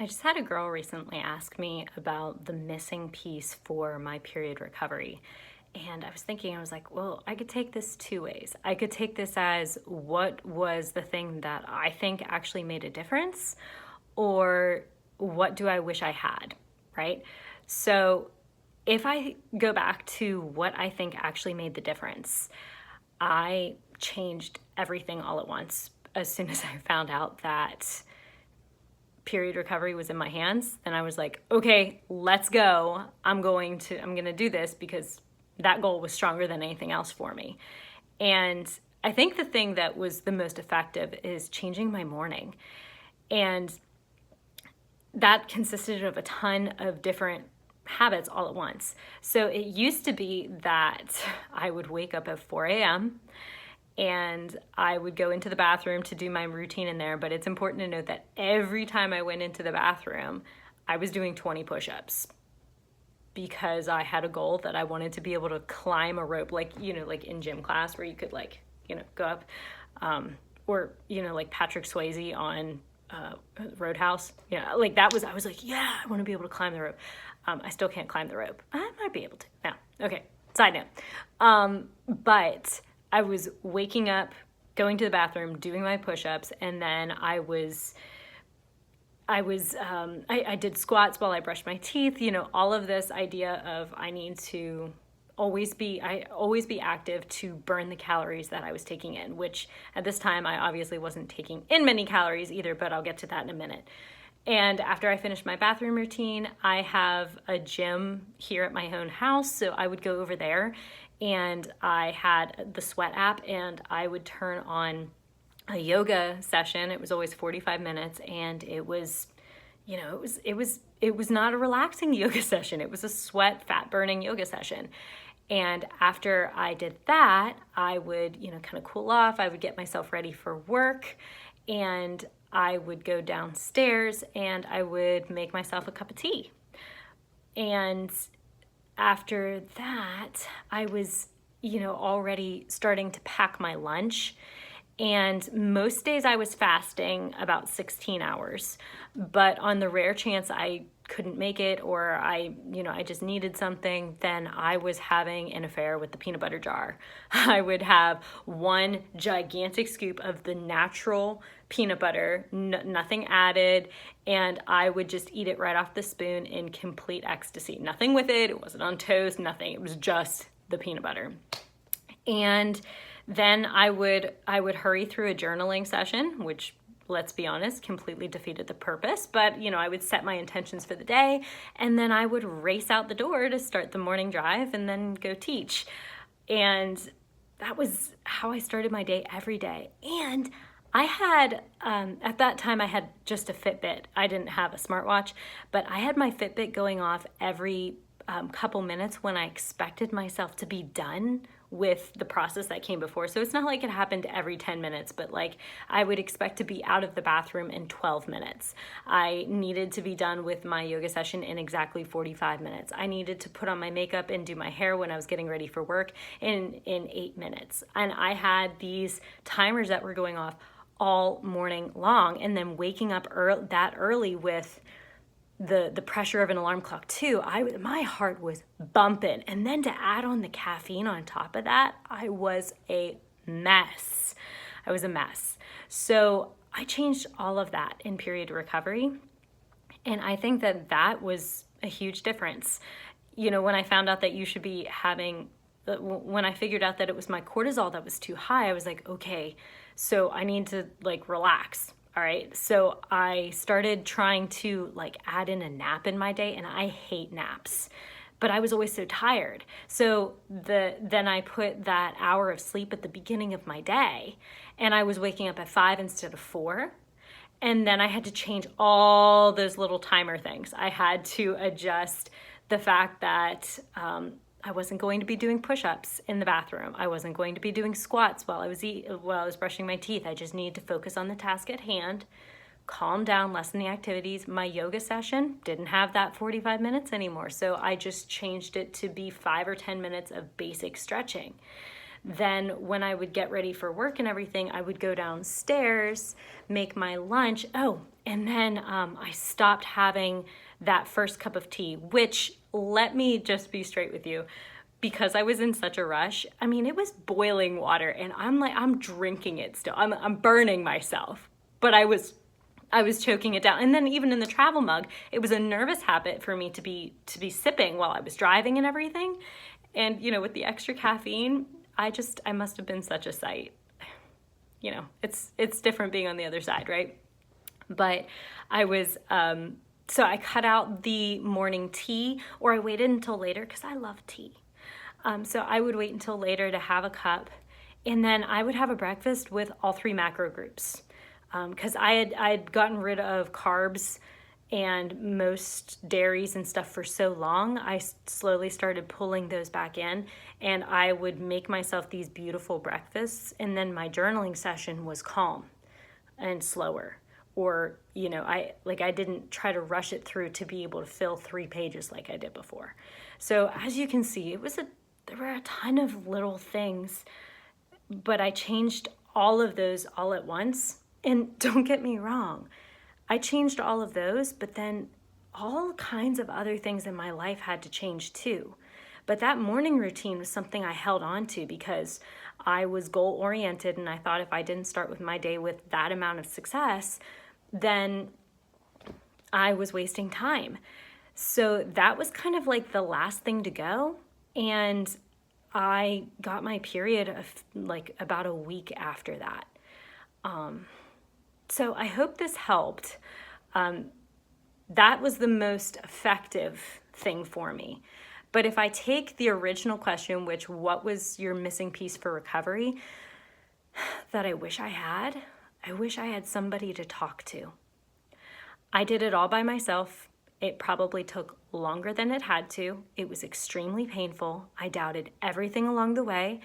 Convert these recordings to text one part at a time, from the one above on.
I just had a girl recently ask me about the missing piece for my period recovery. And I was thinking, I was like, well, I could take this two ways. I could take this as what was the thing that I think actually made a difference, or what do I wish I had, right? So if I go back to what I think actually made the difference, I changed everything all at once as soon as I found out that period recovery was in my hands. Then I was like, okay, let's go. I'm going to do this because that goal was stronger than anything else for me. And I think the thing that was the most effective is changing my morning. And that consisted of a ton of different habits all at once. So it used to be that I would wake up at 4 a.m. and I would go into the bathroom to do my routine in there. But it's important to note that every time I went into the bathroom, I was doing 20 push-ups because I had a goal that I wanted to be able to climb a rope, like in gym class where you could go up, like Patrick Swayze on Roadhouse. Yeah, like that was, I was like, yeah, I want to be able to climb the rope. I still can't climb the rope. I might be able to now. Okay, side note. But I was waking up, going to the bathroom, doing my push-ups, and then I did squats while I brushed my teeth, all of this idea of I need to always be active to burn the calories that I was taking in, which at this time I obviously wasn't taking in many calories either, but I'll get to that in a minute. And after I finished my bathroom routine, I have a gym here at my own house, so I would go over there and I had the Sweat app and I would turn on a yoga session. It was always 45 minutes and it was not a relaxing yoga session. It was a sweat, fat burning yoga session. And after I did that, I would, kind of cool off. I would get myself ready for work and I would go downstairs and I would make myself a cup of tea. And after that, I was, already starting to pack my lunch. And most days I was fasting about 16 hours. But on the rare chance I couldn't make it or I just needed something, then I was having an affair with the peanut butter jar. I would have one gigantic scoop of the natural peanut butter, nothing added, and I would just eat it right off the spoon in complete ecstasy. Nothing with it. It wasn't on toast, nothing. It was just the peanut butter. And then I would hurry through a journaling session, which, let's be honest, completely defeated the purpose. But, I would set my intentions for the day and then I would race out the door to start the morning drive and then go teach. And that was how I started my day every day. And I had, at that time I had just a Fitbit. I didn't have a smartwatch, but I had my Fitbit going off every couple minutes when I expected myself to be done with the process that came before. So it's not like it happened every 10 minutes, but like I would expect to be out of the bathroom in 12 minutes. I needed to be done with my yoga session in exactly 45 minutes. I needed to put on my makeup and do my hair when I was getting ready for work in 8 minutes. And I had these timers that were going off all morning long, and then waking up that early with the pressure of an alarm clock too, my heart was bumping. And then to add on the caffeine on top of that, I was a mess. So I changed all of that in period recovery. And I think that was a huge difference. When I found out that when I figured out that it was my cortisol that was too high, I was like, okay, so I need to relax. All right, so I started trying to add in a nap in my day, and I hate naps, but I was always so tired. So then I put that hour of sleep at the beginning of my day, and I was waking up at 5 instead of 4. And then I had to change all those little timer things. I had to adjust the fact that I wasn't going to be doing push-ups in the bathroom. I wasn't going to be doing squats while I was brushing my teeth. I just needed to focus on the task at hand, calm down, lessen the activities. My yoga session didn't have that 45 minutes anymore, so I just changed it to be 5 or 10 minutes of basic stretching. Then when I would get ready for work and everything, I would go downstairs, make my lunch. Oh, And then I stopped having that first cup of tea, which, let me just be straight with you, because I was in such a rush. I mean, it was boiling water and I'm drinking it still. I'm burning myself, but I was choking it down. And then even in the travel mug, it was a nervous habit for me to be sipping while I was driving and everything. And, with the extra caffeine, I must have been such a sight. It's different being on the other side, right? But I was, so I cut out the morning tea, or I waited until later because I love tea. So I would wait until later to have a cup, and then I would have a breakfast with all 3 macro groups. Because I'd gotten rid of carbs and most dairies and stuff for so long, I slowly started pulling those back in, and I would make myself these beautiful breakfasts, and then my journaling session was calm and slower. Or, I didn't try to rush it through to be able to fill 3 pages like I did before. So as you can see, there were a ton of little things, but I changed all of those all at once. And don't get me wrong, I changed all of those, but then all kinds of other things in my life had to change too. But that morning routine was something I held on to because I was goal oriented, and I thought if I didn't start with my day with that amount of success, then I was wasting time. So that was kind of like the last thing to go. And I got my period about a week after that. So I hope this helped. That was the most effective thing for me. But if I take the original question, what was your missing piece for recovery, that I wish I had somebody to talk to. I did it all by myself. It probably took longer than it had to. It was extremely painful. I doubted everything along the way.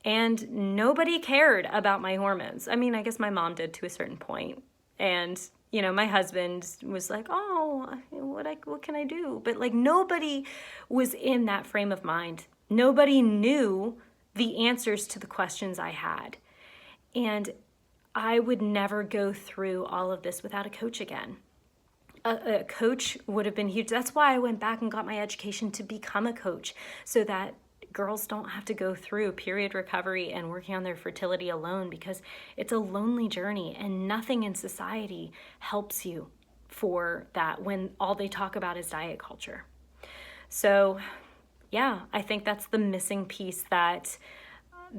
And nobody cared about my hormones. I mean, I guess my mom did to a certain point. And, my husband was like, oh, what can I do? But nobody was in that frame of mind. Nobody knew the answers to the questions I had. And I would never go through all of this without a coach again. A coach would have been huge. That's why I went back and got my education to become a coach, so that girls don't have to go through period recovery and working on their fertility alone, because it's a lonely journey and nothing in society helps you for that when all they talk about is diet culture. So yeah, I think that's the missing piece that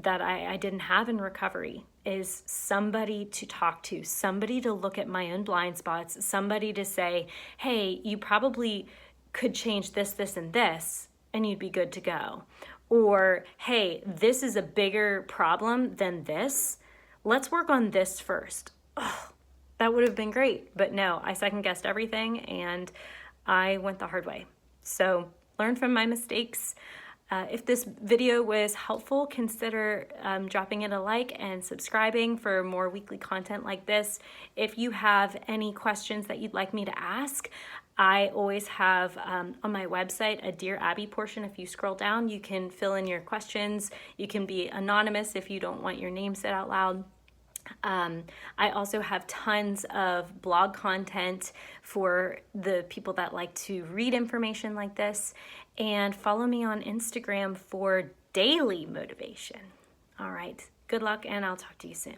I didn't have in recovery, is somebody to talk to, somebody to look at my own blind spots, somebody to say, hey, you probably could change this, this, and this, and you'd be good to go. Or, hey, this is a bigger problem than this. Let's work on this first. Oh, that would have been great. But no, I second-guessed everything, and I went the hard way. So learn from my mistakes. If this video was helpful, consider dropping it a like and subscribing for more weekly content like this. If you have any questions that you'd like me to ask, I always have on my website a Dear Abby portion. If you scroll down, you can fill in your questions. You can be anonymous if you don't want your name said out loud. I also have tons of blog content for the people that like to read information like this, and follow me on Instagram for daily motivation. All right, good luck, and I'll talk to you soon.